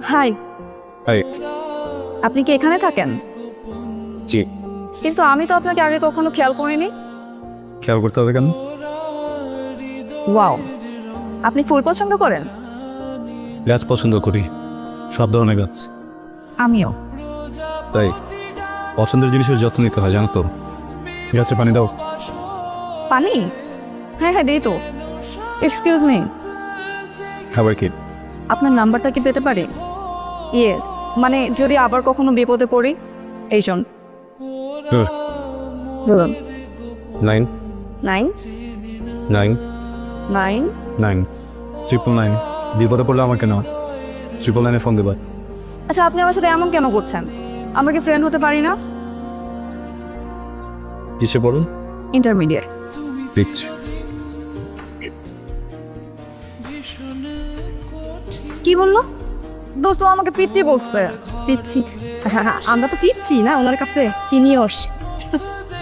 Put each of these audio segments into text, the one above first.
High, high. আপনি কি এখানে থাকেন? জি। কিন্তু আমি তো আপনাকে আগে কখনো খেয়াল করিনি। খেয়াল করতে হবে কেন? ওয়াও, আপনি ফুল পছন্দ করেন? গাছ পছন্দ করি, সব ধরনের গাছ। আমিও। তাই পছন্দের জিনিসের যত্ন নিতে হয়, জানো তো। গাছে পানি দাও। পানি? হ্যাঁ হ্যাঁ, দিই তো। এক্সকিউজ মি, খাবার কি? আপনার নাম্বারটা কি পেতে পারি? ইয়েস, মানে যদি আবার কখনো বিপদে পড়ি এই জন্য। বলুন। 9 9 9 9 9 999। বিপদে পড়লে আমাকে নাও, 999-এ ফোন দেবা। আচ্ছা, আপনি আমার সাথে এমন কেন করছেন? আমরা কি ফ্রেন্ড হতে পারি না? কিসে পড়ুন? ইন্টারমিডিয়েট। দিচ্ছি। কি বললো? দোস্ত আমাকে পিচ্ছি বলছে। পিচ্ছি? আমরা তো পিচ্ছি না ওনার কাছে, চিনিয়স।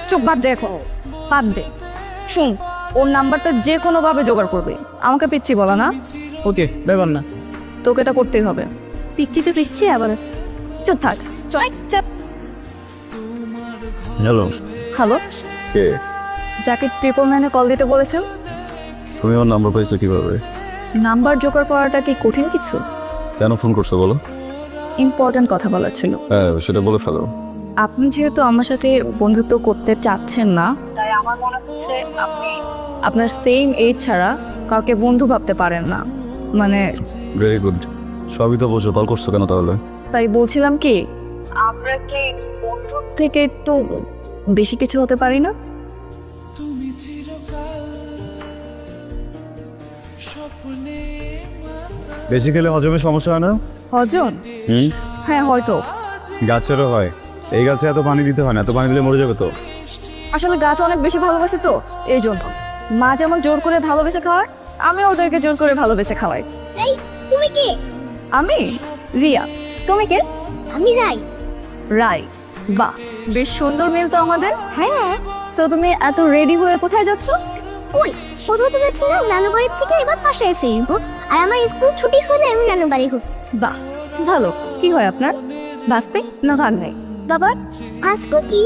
চুপ, বাদ দে এখন, বাদ দে। শুন, ওর নাম্বারটা যে কোনোভাবে জোগাড় করবে, আমাকে পিচ্ছি বলা না। ওকে, ব্যাপার না। তোকে এটা করতেই হবে। পিচ্ছি তো পিচ্ছি আবার। চুপ থাক। হ্যালো। হ্যালো, কে? যাকে 999-এ কল দিতে বলেছেন। তুমি আমার নাম্বার পাইছো কিভাবে? নাম্বার জোগাড় করাটা কি কঠিন কিছু? কেন ফোন করছো বলো? ইম্পর্ট্যান্ট কথা বলার ছিল। হ্যাঁ, সেটা বলে ফেলো। আপনি যেহেতু আমার সাথে বন্ধুত্ব করতে চাচ্ছেন না, তাই আমার মনে হচ্ছে আপনি আপনার সেম এজ ছাড়া কাউকে বন্ধু ভাবতে পারেন না। মানে ভেরি গুড। সবই তো বলছো, কল করছো কেন তাহলে? তাই বলছিলাম কি, আমরা কি বন্ধুর থেকে একটু বেশি কিছু হতে পারি না? বেশি খেলে হজমে সমস্যা হয় না? হজন? হ্যাঁ হয়তো। গাছেরও হয়। এই গাছে এত পানি দিতে হয় না, এত পানি দিলে মরে যাবে তো। আসলে গাছ অনেক বেশি ভালোবাসে তো, এই জন্য। মা যেমন জোর করে ভালোবেসে খাওয়ায়, আমি ওদেরকে জোর করে ভালোবেসে খাওয়াই। এই তুমি কে? আমি রিয়া। তুমি কে? আমি রাই। রাই? বাহ, বেশ সুন্দর মিল তো আমাদের। হ্যাঁ। সো তুমি এত রেডি হয়ে কোথায় যাচ্ছ? ওই কোথাও তো যাচ্ছি না, নানু বাড়ির থেকে এবার বাসায় ফিরবো। আর আমার স্কুল ছুটি হলে আমি নানু বাড়ি হচ্ছি। বাহ, ভালো। কি হয় আপনার? বাসপে না ধান নেই? বাবা, আজকে কি?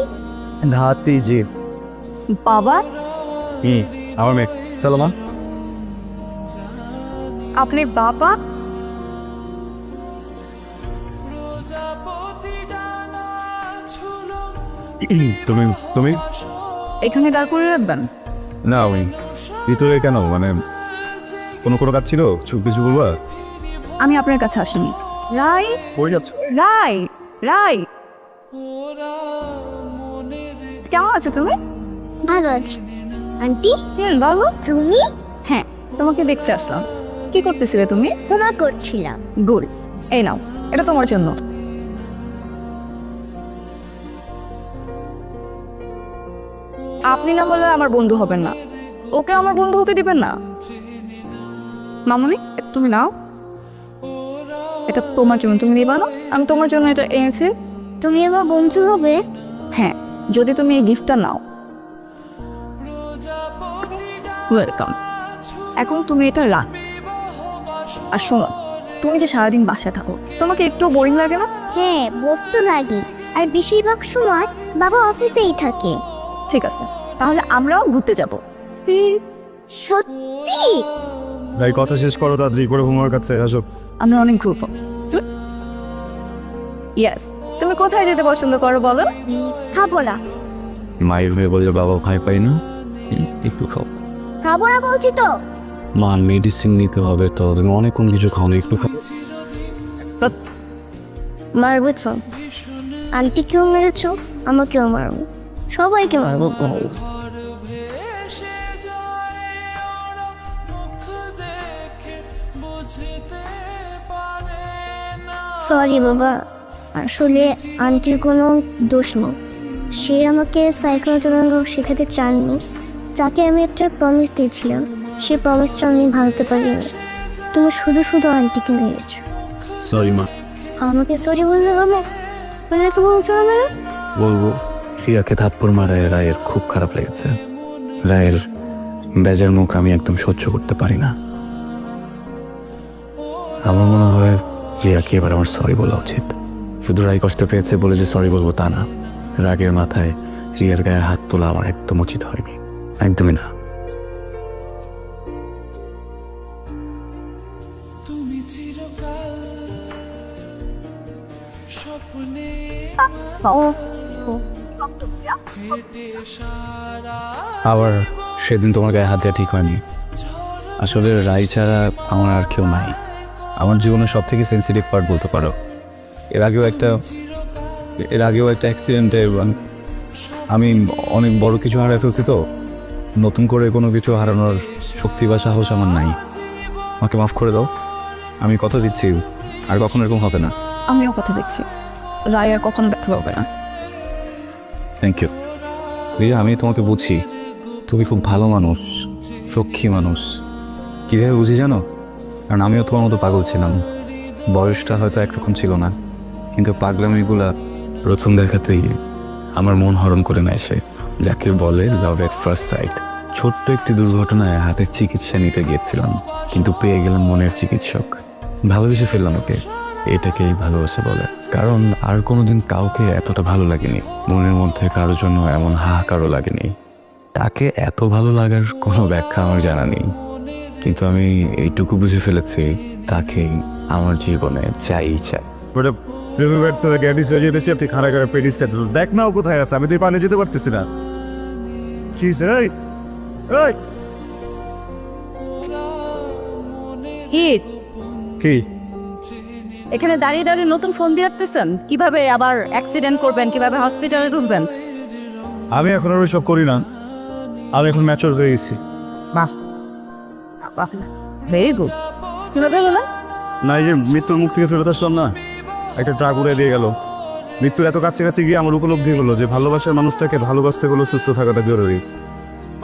হাতি জি। বাবা, আমার মেয়ে। চলো মা। আপনি বাবা? তুমি তুমি এখানে দাঁড় করে রাখবেন? না, ওই ভিতরে কেন, মানে কোনো কোনো কাজ ছিল, কিছু বলবা? আমি আপনার কাছে আসিনি। রাই, কই যাচ্ছ? রাই, রাই, কেমন আছো তুমি? ভালো আছি। আন্টি, বলো। তুমি? হ্যাঁ, তোমাকে দেখতে আসলাম। কি করতেছিলে তুমি? হোমা করছিলাম। গুড। এই নাও, এটা তোমার জন্য। আপনি না হলে আমার বন্ধু হবেন না, ওকে আমার বন্ধু হতে দিবেন না। মামুনি, তুমি নাও, এটা তোমার জন্য। তুমি নিবা না? আমি তোমার জন্য এটা এনেছি। তুমি আমার বন্ধু হবে? হ্যাঁ, যদি তুমি এই গিফটটা নাও। ওয়েলকাম। এখন তুমি এটা রাখ। আর শোনো, তুমি যে সারাদিন বাসায় থাকো, তোমাকে একটু বোরিং লাগে না? হ্যাঁ, বোর তো লাগে। আর বেশিরভাগ সময় বাবা অফিসেই থাকে। ঠিক আছে, তাহলে আমরাও ঘুরতে যাব। সত্যি? ভাই কথা শেষ করো তাড়াতাড়ি করে, হোমওয়ার্ক কাছে আসো। আমরা অনেক ঘুরবো। ইয়েস। তুমি কোথায় যেতে পছন্দ করো বলো? খাবো না। মায়ের হয়ে বলে বাবা ভাই পাই না, একটু খাও। খাবো না বলছি তো। মা মেডিসিন নিতে হবে তো, তুমি অনেক কোন কিছু খাও না, একটু খাও। মারবো তো। আন্টিকেও মেরেছো, আমাকেও মারবো, সবাইকে মারবো। সরি বাবা, আসলে আন্টির কোনো দোষ নেই। সে আমাকে সাইকেল চালানো শেখাতে চাননি। তাকে আমি একটা প্রমিস দিয়েছিলাম, সে প্রমিসটা আমি ভাঙতে পারিনি। তুমি শুধু শুধু আন্টিকে মেরেছো। সরি মা। আমাকে সরি বললে হবে? বললে তো বলছো হবে না? বলবো। রিয়াকে থাপ্পড় মারায় রায়ের খুব খারাপ লেগেছে। রায়ের বেজার মুখ আমি একদম সহ্য করতে পারি না। আমার মনে হয় রিয়াকে এবার আমার সরি বলা উচিত। শুধু রায় কষ্ট পেয়েছে বলে যে সরি বলবো তা না, রাগের মাথায় রিয়ার গায়ে হাত তোলা আমার একদম উচিত হয়নি, একদমই না। আবার সেদিন তোমার গায়ে হাত দেওয়া ঠিক হয়নি। আসলে রাই ছাড়া আমার আর কেউ নাই। আমার জীবনের সব থেকে সেন্সিটিভ পার্ট বলতে পারো। এর আগেও একটা অ্যাক্সিডেন্টে আমি অনেক বড় কিছু হারিয়ে ফেলছি, তো নতুন করে কোনো কিছু হারানোর শক্তি বা সাহস আমার নাই। আমাকে মাফ করে দাও। আমি কথা দিচ্ছি আর কখনো এরকম হবে না। আমিও কথা দেখছি, রায় আর কখনো ব্যর্থ পাবে না। থ্যাংক ইউ রিয়া, আমি তোমাকে বুঝি। তুমি খুব ভালো মানুষ, লক্ষ্মী মানুষ। কীভাবে বুঝি জানো? কারণ আমিও তোমার মতো পাগল ছিলাম। বয়সটা হয়তো একরকম ছিল না, কিন্তু পাগলামিগুলা প্রথম দেখাতেই আমার মন হরণ করে নেয় সে, যাকে বলে লাভ এট ফার্স্ট সাইট। ছোট্ট একটি দুর্ঘটনায় হাতের চিকিৎসা নিতে গিয়েছিলাম, কিন্তু পেয়ে গেলাম মনের চিকিৎসক। ভালোবেসে ফেললাম ওকে, এটাকেই ভালোবাসা বলে। কারণ আর কোনোদিন কাউকে এতটা ভালো লাগেনি, মনের মধ্যে কারোর জন্য এমন হাহাকারও লাগেনি। তাকে এত ভালো লাগার কোনো ব্যাখ্যা আমার জানা নেই, কিন্তু আমি এইটুকু বুঝে ফেলেছি, তাকে আমার জীবনে চাই। আপনি খাড়া করে পেটিস খাচ্ছিস, দেখ না ও কোথায় আছে। আমি তুই পানি যেতে পারতেছি না। কি এখানে দাঁড়িয়ে দাঁড়িয়ে নতুন ফোন দিয়ে রাখতেছেন? কিভাবে আবার অ্যাক্সিডেন্ট করবেন, কিভাবে হসপিটালে ঢুকবেন? আমি এখন আর ওইসব করি না। আমি এখন ম্যাচিওর হয়ে গেছি। Very good. কিভাবে হলো? না, এই যে মৃত্যুর মুখ থেকে ফেরত আসলাম না, একটা ট্রাক উড়ে দিয়ে গেল। মৃত্যুর এত কাছাকাছি গিয়ে আমার উপলব্ধি হলো যে ভালোবাসার মানুষটাকে ভালোবাসতে গেলেও সুস্থ থাকাটা জরুরি।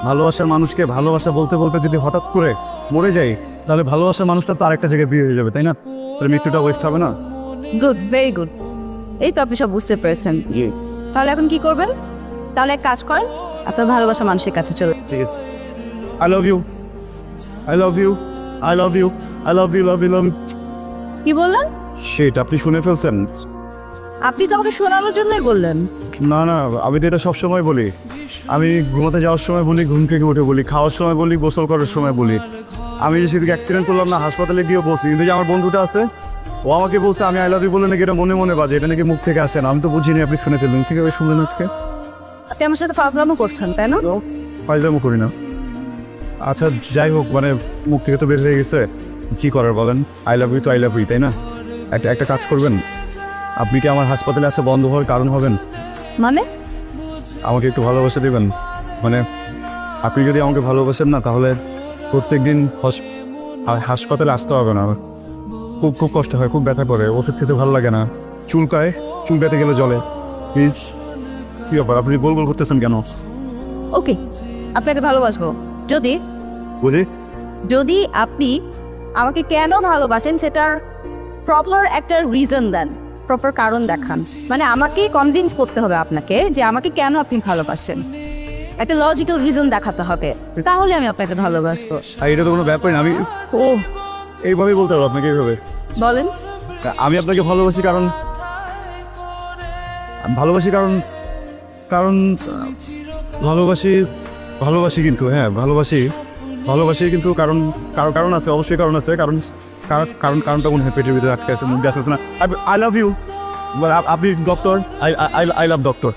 ভালোবাসার মানুষকে ভালোবাসা বলতে বলতে যদি হঠাৎ করে মরে যাই, তাহলে ভালোবাসার মানুষটা তো আরেকটা জায়গায় বিয়ে হয়ে যাবে, তাই না? তাহলে মৃত্যুটা ওয়েস্ট হবে না। Good, very good. এই তো আপনি সব বুঝতে পেরেছেন। তাহলে এখন কি করবেন? তাহলে এক কাজ করেন, আপনার ভালোবাসা মানুষের কাছে চলে। ঠিক আছে। I love you, I love you, I love you, I love you, love you, love you. কি বললেন? সেট আপনি শুনে ফেলছেন। আপনি তো আমাকে শোনানোর জন্যই বললেন। না না, আমি তো এটা সবসময় বলি। আমি ঘুমাতে যাওয়ার সময় বলি, ঘুম থেকে উঠে বলি, খাওয়ার সময় বলি, গোসল করার সময় বলি। আমি যে সেদিকে অ্যাক্সিডেন্ট করলাম না, হাসপাতালে গিয়ে বসি, কিন্তু যে আমার বন্ধুটা আছে ও আমাকে বলছে আমি আই লাভ ইউ বলে নাকি এটা মনে মনে বাজে, এটা নাকি মুখ থেকে আসে না। আমি তো বুঝিনি, আপনি শুনে ফেলবেন। কীভাবে শুনলেন আজকে? আপনি আমার সাথে ফাজলামো করছেন, তাই না? ফাইজলামো করি না। আচ্ছা যাই হোক, মানে মুখ থেকে তো বের হয়ে গেছে, কী করার বলেন? আই লাভ ইউ তো আই লাভ ইউ, তাই না? একটা কাজ করবেন, আপনি কি আমার হাসপাতালে আসা বন্ধ হওয়ার কারণ হবেন? মানে? আমাকে একটু ভালোবাসা দেবেন। মানে আপনি যদি আমাকে ভালোবাসেন না, তাহলে প্রত্যেক দিন হাসপাতালে আসতে হবে না। খুব খুব কষ্ট হয়, খুব ব্যথা করে, ওষুধ খেতে ভালো লাগে না, চুলকায়, চুল ব্যথা গেলে জলে। প্লিজ। কী ব্যাপার, আপনি গোল গোল করতেছেন কেন? ওকে, আপনাকে ভালোবাসবো যদি বুঝি যদি আপনি আমাকে কেন ভালোবাসেন সেটার প্রপার একটা রিজন দেন, প্রপার কারণ দেখান। মানে আমাকে কনভিন্স করতে হবে আপনাকে যে আমাকে কেন আপনি ভালোবাসেন। একটা লজিক্যাল রিজন দেখাতে হবে, তাহলে আমি আপনাকে ভালোবাসবো। আর এটা তো কোনো ব্যাপারই না। আমি ও এইভাবেই বলতে পারবো আপনাকে, এইভাবে। বলেন। আমি আপনাকে ভালোবাসি কারণ কারণ ভালোবাসি কিন্তু, হ্যাঁ ভালোবাসি কিন্তু কারণ আছে, অবশ্যই কারণ আছে। কারণটা মনে হয় পেটের ভিতরে আটকে আছে, মুখ দিয়ে আসতেছে না। I love you. আপনি ডক্টর, আই লাভ ডক্টর।